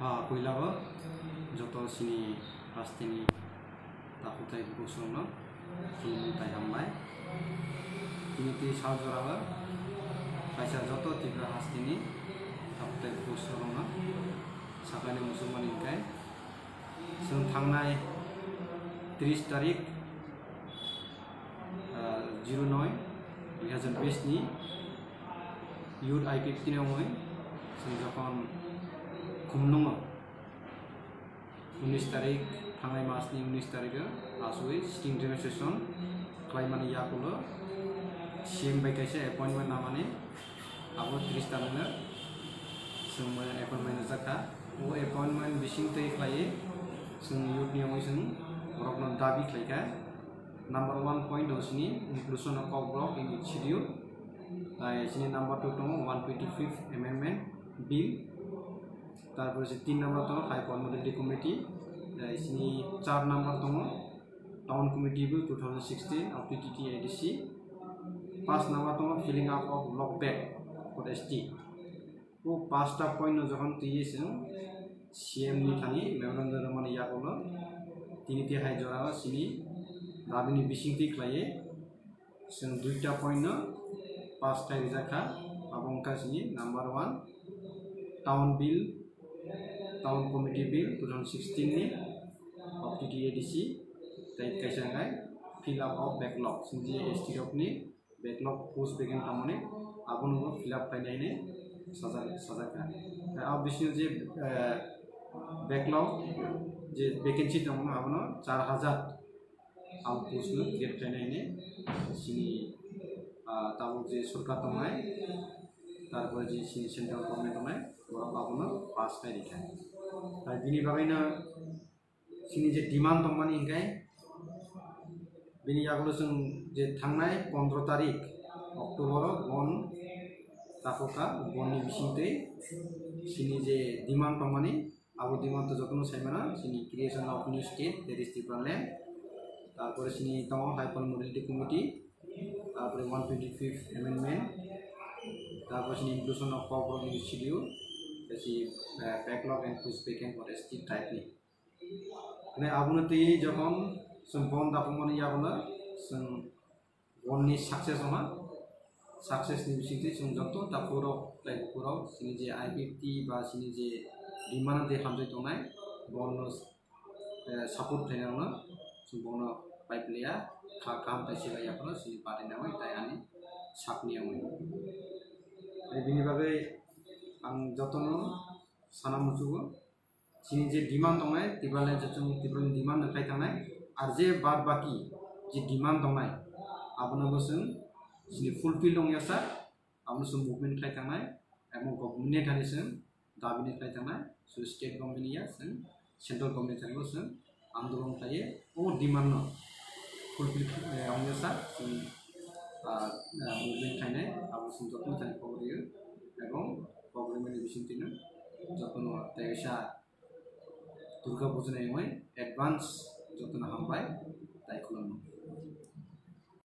Kuilaba joto sini pastini takutai bukusono sini tayamai kini ti saljoraba kaisa joto tiga hastini takutai bukusono sakane musulman ingkai sung thangnai 30 tarik 09/2020 ni Youth I-15 amoi sung jokon Kumlungo 19 tarik thangnai masni 19 tarik asui sitting demonstration klaimani yakulo CM bai kaisa appointment namani abo 30 tarina sung appointment jaka o appointment bising tei klai sung youth ni amoi sung borokno dabi klaika number 1 point dosini inclusion of block in its schedule sini number 2 tongo 125th amendment bill তারপরে 3 নম্বর তো high community committee ইসনি 4 নম্বর তো town committee bill 2016 of TTT ADC 5 নম্বর তো filling up of block back for ST ও 5টা পয়েন্ট যখন দিয়েছেন সিএম নি থানি মেমোরেন্ডাম মানে ইয়া হলো তিনিটি হাই জরা সিনি দাবিনি বিসিংতি ক্লায়ে जों 2টা পয়েন্ট 5টা রিজাখা এবং cuisine number 1 town bill Town Committee Bill 2016 ni of TTADC tai kaisangai fill up of backlog sinji STF ni backlog post begin tamone abono fill up tainai ni sajaka ab bisnu je backlog je vacancy tamono abono 4000 ab post nu create tainai ni sini tabo je sarkar tamai তারপরে যে central government মানে ওরা পাবনা 5টা রিখা আর বিনি বাগাইনা সিনি যে demand দমানি Inkai বিনি ইয়াগুলো जों যে থাংনাই 15 তারিখ অক্টোবর বন তাফকা বননি বিসিংতে সিনি যে ডিমান্ড দমানি আবু ডিমান্ড তো যতন সাইমানা সিনি creation of new state that is Tripuraland তারপরে সিনি তং হাইপার মডেলিটি কমিটি তারপরে 125th অ্যামেন্ডমেন্ট তারপর সিনি inclusion of problem in schedule kasi backlog and push vacant for ST type ni মানে আবুনতি যখন সম্পূর্ণ দাপমনি ইয়াবলা जों বননি সাকসেস হমা সাকসেস नि बिसिंति जों যত তাপুরো লাইপুরো সিনি যে I50 বা সিনি যে ডিমান্ড দে হামজে তনাই বন সাপোর্ট থাইনানো जों বন পাইপ্লিয়া খাম তাইছিলা ইয়াবলা সিনি পাটি নামই তাই আনি সাপনি আমই বিনি বাগে आं जतनो साना मुजुगो सिनि जे डिमांड दंनाय तिबाले जतन तिब्रनि डिमांड नखाय थानाय आर जे बाद बाकी जे डिमांड दंनाय आबनबो जों सिनि फुलफिल दंयासा आबनो जों मुभमेन्ट खाय थानाय एबं गभर्नमेन्ट थानि जों दाबिनि खाय थानाय सो स्टेट गभर्नमेन्टनिया जों सेन्ट्रेल गभर्नमेन्ट थानिबो जों आन्दोलन खायो ओ डिमांड न फुलफिल दंयासा जों मुभमेन्ट खायनाय आबो जों जतन थानि खबरियो एबं प्रब्लेमनि बिसिंतिनो जतन तायसा दुर्गा पूजा नायमय एडवांस जतन हामबाय ताय खुलुमो।